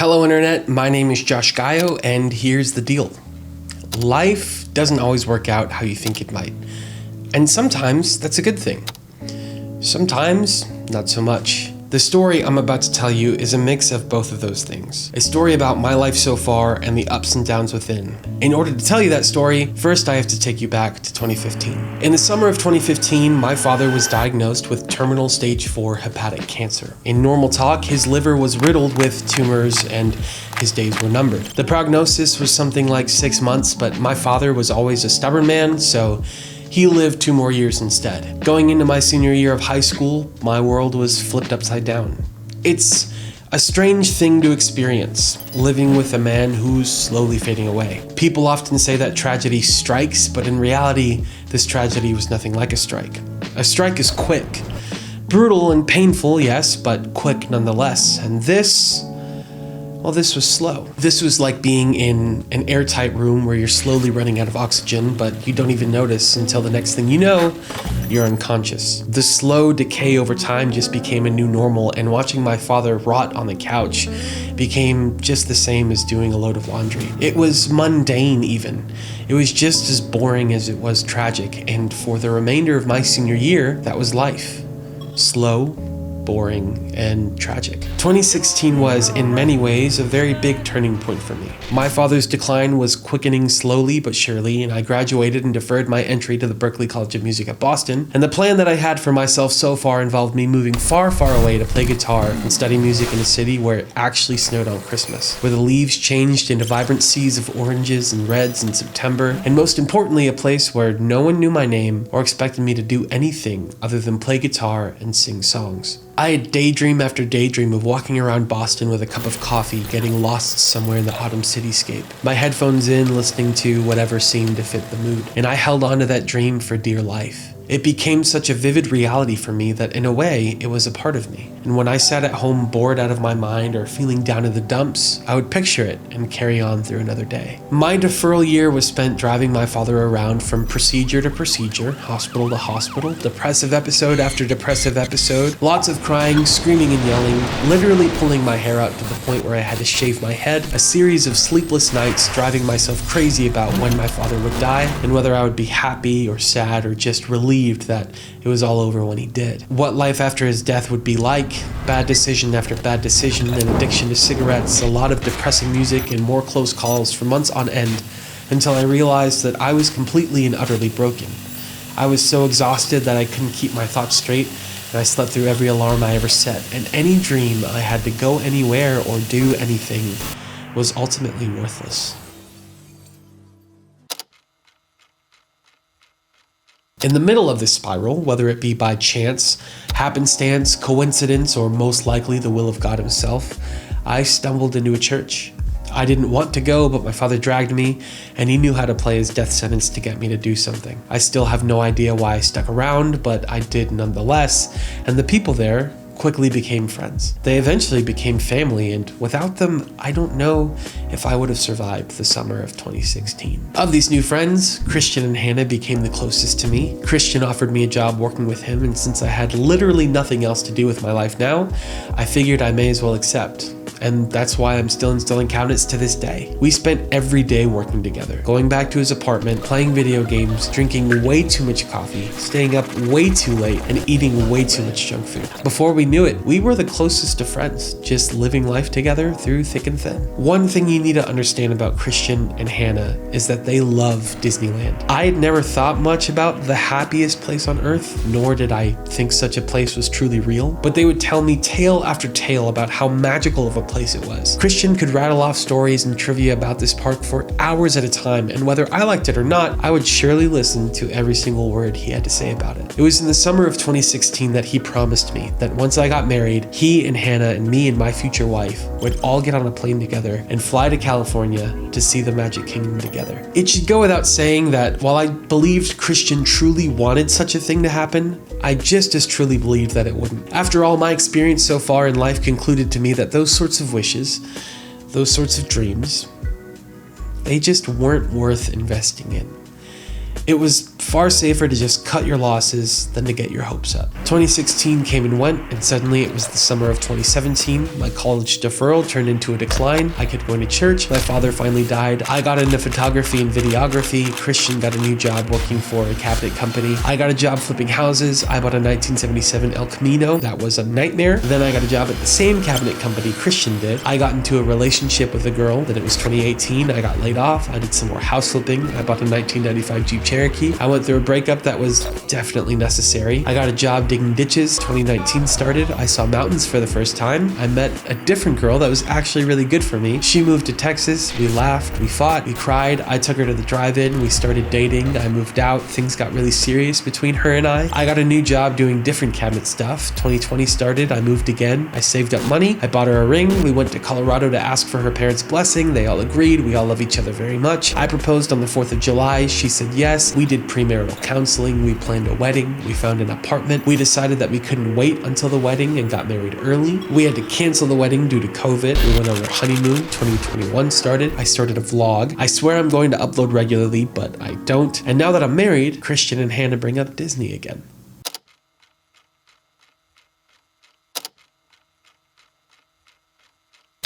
Hello Internet, my name is Josh Gaio, and here's the deal. Life doesn't always work out how you think it might. And sometimes that's a good thing. Sometimes, not so much. The story I'm about to tell you is a mix of both of those things. A story about my life so far and the ups and downs within. In order to tell you that story, first I have to take you back to 2015. In the summer of 2015, my father was diagnosed with terminal stage 4 hepatic cancer. In normal talk, his liver was riddled with tumors and his days were numbered. The prognosis was something like 6 months, but my father was always a stubborn man, so he lived 2 more years instead. Going into my senior year of high school, my world was flipped upside down. It's a strange thing to experience, living with a man who's slowly fading away. People often say that tragedy strikes, but in reality, this tragedy was nothing like a strike. A strike is quick. Brutal and painful, yes, but quick nonetheless. And this was slow. This was like being in an airtight room where you're slowly running out of oxygen, but you don't even notice until the next thing you know, you're unconscious. The slow decay over time just became a new normal, and watching my father rot on the couch became just the same as doing a load of laundry. It was mundane even. It was just as boring as it was tragic, and for the remainder of my senior year, that was life. Slow, boring, and tragic. 2016 was, in many ways, a very big turning point for me. My father's decline was quickening slowly but surely, and I graduated and deferred my entry to the Berklee College of Music at Boston. And the plan that I had for myself so far involved me moving far, far away to play guitar and study music in a city where it actually snowed on Christmas, where the leaves changed into vibrant seas of oranges and reds in September, and most importantly, a place where no one knew my name or expected me to do anything other than play guitar and sing songs. I had daydream after daydream of walking around Boston with a cup of coffee, getting lost somewhere in the autumn cityscape, my headphones in, listening to whatever seemed to fit the mood. And I held on to that dream for dear life. It became such a vivid reality for me that in a way, it was a part of me. And when I sat at home bored out of my mind or feeling down in the dumps, I would picture it and carry on through another day. My deferral year was spent driving my father around from procedure to procedure, hospital to hospital, depressive episode after depressive episode, lots of crying, screaming and yelling, literally pulling my hair out to the point where I had to shave my head, a series of sleepless nights driving myself crazy about when my father would die and whether I would be happy or sad or just relieved that it was all over when he did. What life after his death would be like, bad decision after bad decision, an addiction to cigarettes, a lot of depressing music, and more close calls for months on end until I realized that I was completely and utterly broken. I was so exhausted that I couldn't keep my thoughts straight, and I slept through every alarm I ever set, and any dream I had to go anywhere or do anything was ultimately worthless. In the middle of this spiral, whether it be by chance, happenstance, coincidence, or most likely the will of God himself, I stumbled into a church. I didn't want to go, but my father dragged me, and he knew how to play his death sentence to get me to do something. I still have no idea why I stuck around, but I did nonetheless, and the people there quickly became friends. They eventually became family, and without them, I don't know if I would have survived the summer of 2016. Of these new friends, Christian and Hannah became the closest to me. Christian offered me a job working with him, and since I had literally nothing else to do with my life now, I figured I may as well accept. And that's why I'm still instilling countenance to this day. We spent every day working together, going back to his apartment, playing video games, drinking way too much coffee, staying up way too late, and eating way too much junk food. Before we knew it, we were the closest of friends, just living life together through thick and thin. One thing you need to understand about Christian and Hannah is that they love Disneyland. I had never thought much about the happiest place on earth, nor did I think such a place was truly real, but they would tell me tale after tale about how magical of a place it was. Christian could rattle off stories and trivia about this park for hours at a time, and whether I liked it or not, I would surely listen to every single word he had to say about it. It was in the summer of 2016 that he promised me that once I got married, he and Hannah and me and my future wife would all get on a plane together and fly to California to see the Magic Kingdom together. It should go without saying that while I believed Christian truly wanted such a thing to happen, I just as truly believed that it wouldn't. After all, my experience so far in life concluded to me that those sorts of wishes, those sorts of dreams, they just weren't worth investing in. It was far safer to just cut your losses than to get your hopes up. 2016 came and went, and suddenly it was the summer of 2017. My college deferral turned into a decline. I kept going to church. My father finally died. I got into photography and videography. Christian got a new job working for a cabinet company. I got a job flipping houses. I bought a 1977 El Camino. That was a nightmare. Then I got a job at the same cabinet company Christian did. I got into a relationship with a girl. Then it was 2018. I got laid off. I did some more house flipping. I bought a 1995 Jeep Cherokee. I went through a breakup that was definitely necessary. I got a job digging ditches. 2019 started. I saw mountains for the first time. I met a different girl that was actually really good for me. She moved to Texas. We laughed, we fought, we cried. I took her to the drive-in. We started dating. I moved out. Things got really serious between her and I. I got a new job doing different cabinet stuff. 2020 started. I moved again. I saved up money. I bought her a ring. We went to Colorado to ask for her parents' blessing. They all agreed. We all love each other very much. I proposed on the 4th of July. She said yes. We did premarital counseling. We planned a wedding. We found an apartment. We decided that we couldn't wait until the wedding and got married early. We had to cancel the wedding due to COVID. We went on our honeymoon. 2021 started. I started a vlog. I swear I'm going to upload regularly, but I don't. And now that I'm married, Christian and Hannah bring up Disney again.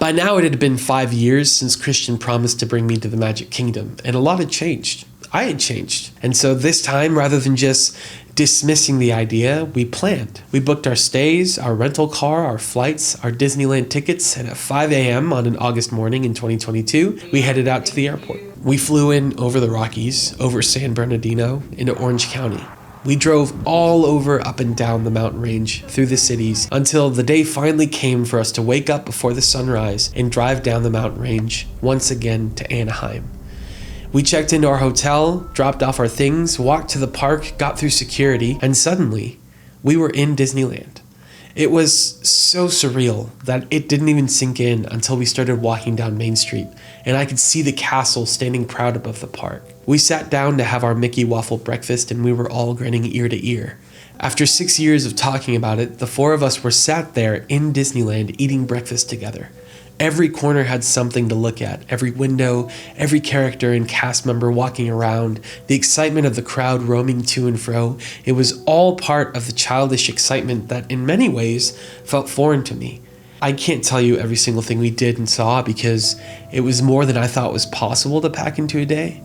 By now it had been 5 years since Christian promised to bring me to the Magic Kingdom, and a lot had changed. I had changed. And so this time, rather than just dismissing the idea, we planned. We booked our stays, our rental car, our flights, our Disneyland tickets, and at 5 a.m. on an August morning in 2022, we headed out to the airport. We flew in over the Rockies, over San Bernardino, into Orange County. We drove all over up and down the mountain range through the cities until the day finally came for us to wake up before the sunrise and drive down the mountain range once again to Anaheim. We checked into our hotel, dropped off our things, walked to the park, got through security, and suddenly we were in Disneyland. It was so surreal that it didn't even sink in until we started walking down Main Street, and I could see the castle standing proud above the park. We sat down to have our Mickey waffle breakfast, and we were all grinning ear to ear. After 6 years of talking about it, the four of us were sat there in Disneyland eating breakfast together. Every corner had something to look at, every window, every character and cast member walking around, the excitement of the crowd roaming to and fro. It was all part of the childish excitement that in many ways felt foreign to me. I can't tell you every single thing we did and saw because it was more than I thought was possible to pack into a day.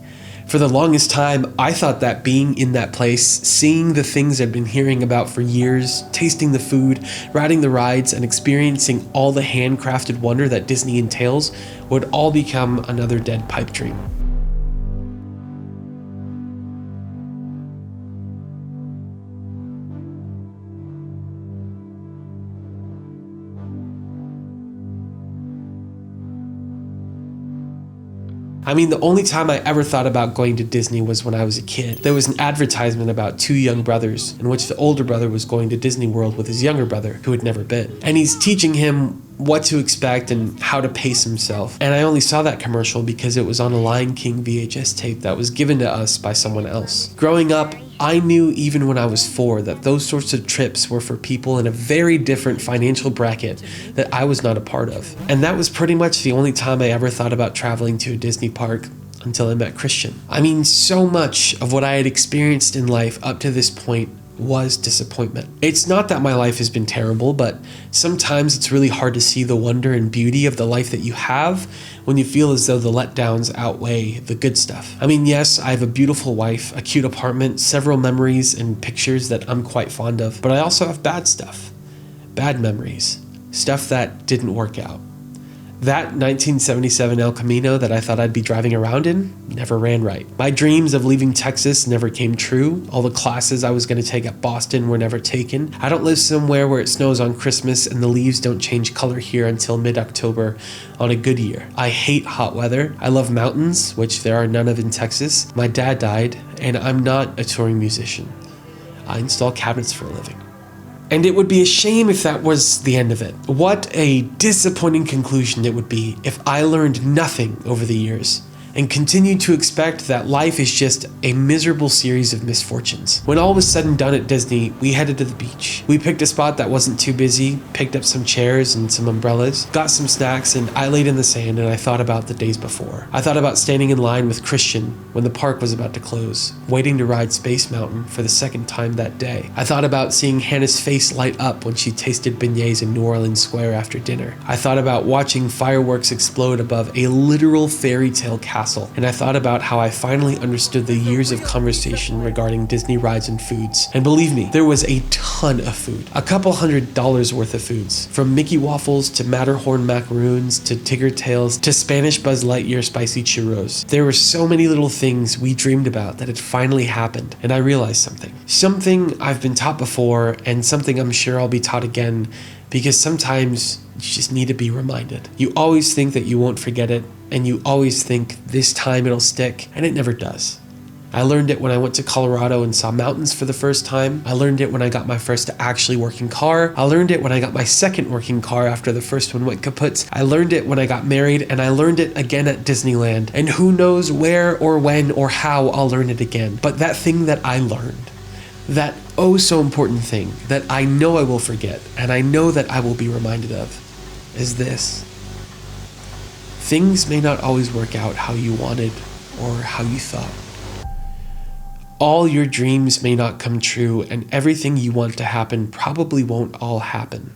For the longest time, I thought that being in that place, seeing the things I'd been hearing about for years, tasting the food, riding the rides, and experiencing all the handcrafted wonder that Disney entails would all become another dead pipe dream. I mean, the only time I ever thought about going to Disney was when I was a kid. There was an advertisement about two young brothers in which the older brother was going to Disney World with his younger brother who had never been. And he's teaching him what to expect and how to pace himself. And I only saw that commercial because it was on a Lion King VHS tape that was given to us by someone else. Growing up, I knew even when I was 4 that those sorts of trips were for people in a very different financial bracket that I was not a part of. And that was pretty much the only time I ever thought about traveling to a Disney park until I met Christian. I mean, so much of what I had experienced in life up to this point was disappointment. It's not that my life has been terrible, but sometimes it's really hard to see the wonder and beauty of the life that you have when you feel as though the letdowns outweigh the good stuff. I mean, yes, I have a beautiful wife, a cute apartment, several memories and pictures that I'm quite fond of, but I also have bad stuff, bad memories, stuff that didn't work out. That 1977 El Camino that I thought I'd be driving around in never ran right. My dreams of leaving Texas never came true. All the classes I was going to take at Boston were never taken. I don't live somewhere where it snows on Christmas and the leaves don't change color here until mid-October on a good year. I hate hot weather. I love mountains, which there are none of in Texas. My dad died, and I'm not a touring musician. I install cabinets for a living. And it would be a shame if that was the end of it. What a disappointing conclusion it would be if I learned nothing over the years and continued to expect that life is just a miserable series of misfortunes. When all was said and done at Disney, we headed to the beach. We picked a spot that wasn't too busy, picked up some chairs and some umbrellas, got some snacks, and I laid in the sand and I thought about the days before. I thought about standing in line with Christian when the park was about to close, waiting to ride Space Mountain for the second time that day. I thought about seeing Hannah's face light up when she tasted beignets in New Orleans Square after dinner. I thought about watching fireworks explode above a literal fairy tale castle. And I thought about how I finally understood the years of conversation regarding Disney rides and foods. And believe me, there was a ton of food. A couple $100 worth of foods. From Mickey waffles to Matterhorn macaroons to Tigger tails to Spanish Buzz Lightyear spicy churros. There were so many little things we dreamed about that had finally happened. And I realized something. Something I've been taught before and something I'm sure I'll be taught again, because sometimes you just need to be reminded. You always think that you won't forget it, and you always think this time it'll stick, and it never does. I learned it when I went to Colorado and saw mountains for the first time. I learned it when I got my first actually working car. I learned it when I got my second working car after the first one went kaput. I learned it when I got married, and I learned it again at Disneyland. And who knows where or when or how I'll learn it again. But that thing that I learned, that oh so important thing that I know I will forget and I know that I will be reminded of, is this. Things may not always work out how you wanted or how you thought. All your dreams may not come true, and everything you want to happen probably won't all happen.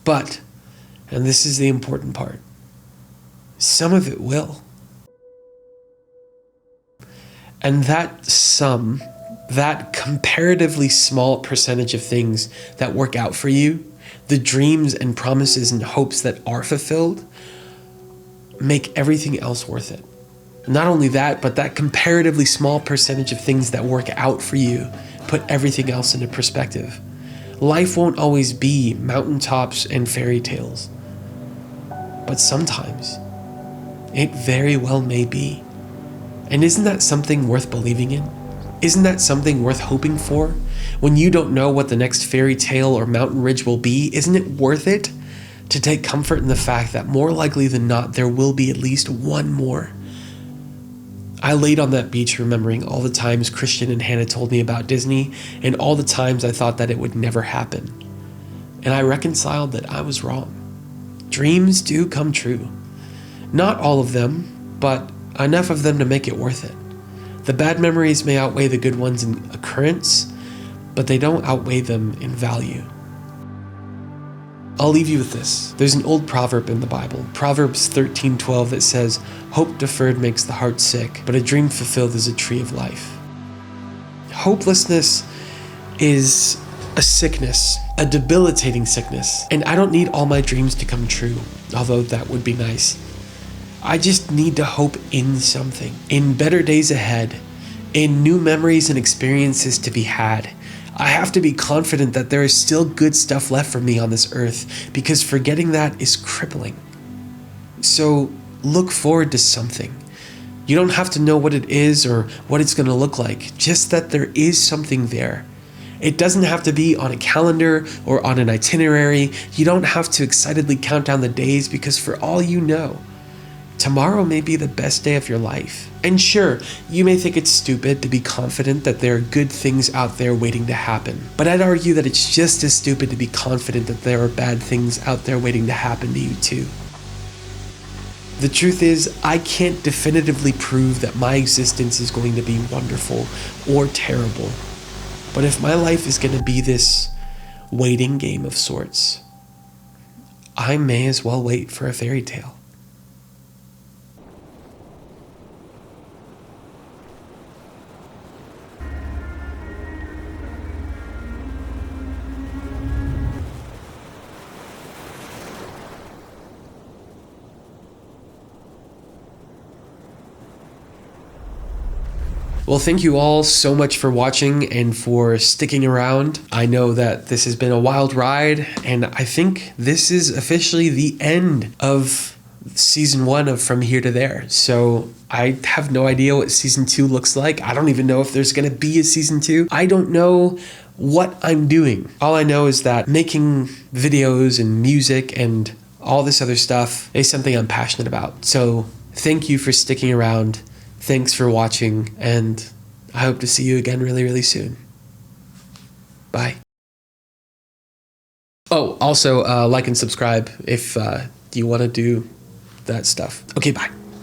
But, and this is the important part, some of it will. And that sum, that comparatively small percentage of things that work out for you, the dreams and promises and hopes that are fulfilled, make everything else worth it. Not only that, but that comparatively small percentage of things that work out for you put everything else into perspective. Life won't always be mountaintops and fairy tales, but sometimes it very well may be. And isn't that something worth believing in? Isn't that something worth hoping for? When you don't know what the next fairy tale or mountain ridge will be, isn't it worth it to take comfort in the fact that more likely than not, there will be at least one more? I laid on that beach remembering all the times Christian and Hannah told me about Disney and all the times I thought that it would never happen. And I reconciled that I was wrong. Dreams do come true. Not all of them, but enough of them to make it worth it. The bad memories may outweigh the good ones in occurrence, but they don't outweigh them in value. I'll leave you with this. There's an old proverb in the Bible, Proverbs 13:12, that says, "Hope deferred makes the heart sick, but a dream fulfilled is a tree of life." Hopelessness is a sickness, a debilitating sickness, and I don't need all my dreams to come true, although that would be nice. I just need to hope in something, in better days ahead, in new memories and experiences to be had. I have to be confident that there is still good stuff left for me on this earth, because forgetting that is crippling. So look forward to something. You don't have to know what it is or what it's going to look like, just that there is something there. It doesn't have to be on a calendar or on an itinerary. You don't have to excitedly count down the days, because for all you know, tomorrow may be the best day of your life. And sure, you may think it's stupid to be confident that there are good things out there waiting to happen. But I'd argue that it's just as stupid to be confident that there are bad things out there waiting to happen to you too. The truth is, I can't definitively prove that my existence is going to be wonderful or terrible. But if my life is going to be this waiting game of sorts, I may as well wait for a fairy tale. Well, thank you all so much for watching and for sticking around. I know that this has been a wild ride, and I think this is officially the end of season 1 of From Here to There. So I have no idea what season 2 looks like. I don't even know if there's going to be a season 2. I don't know what I'm doing. All I know is that making videos and music and all this other stuff is something I'm passionate about. So Thank you for sticking around. Thanks for watching, and I hope to see you again really, really soon. Bye. Oh, also like and subscribe if you want to do that stuff. Okay, bye.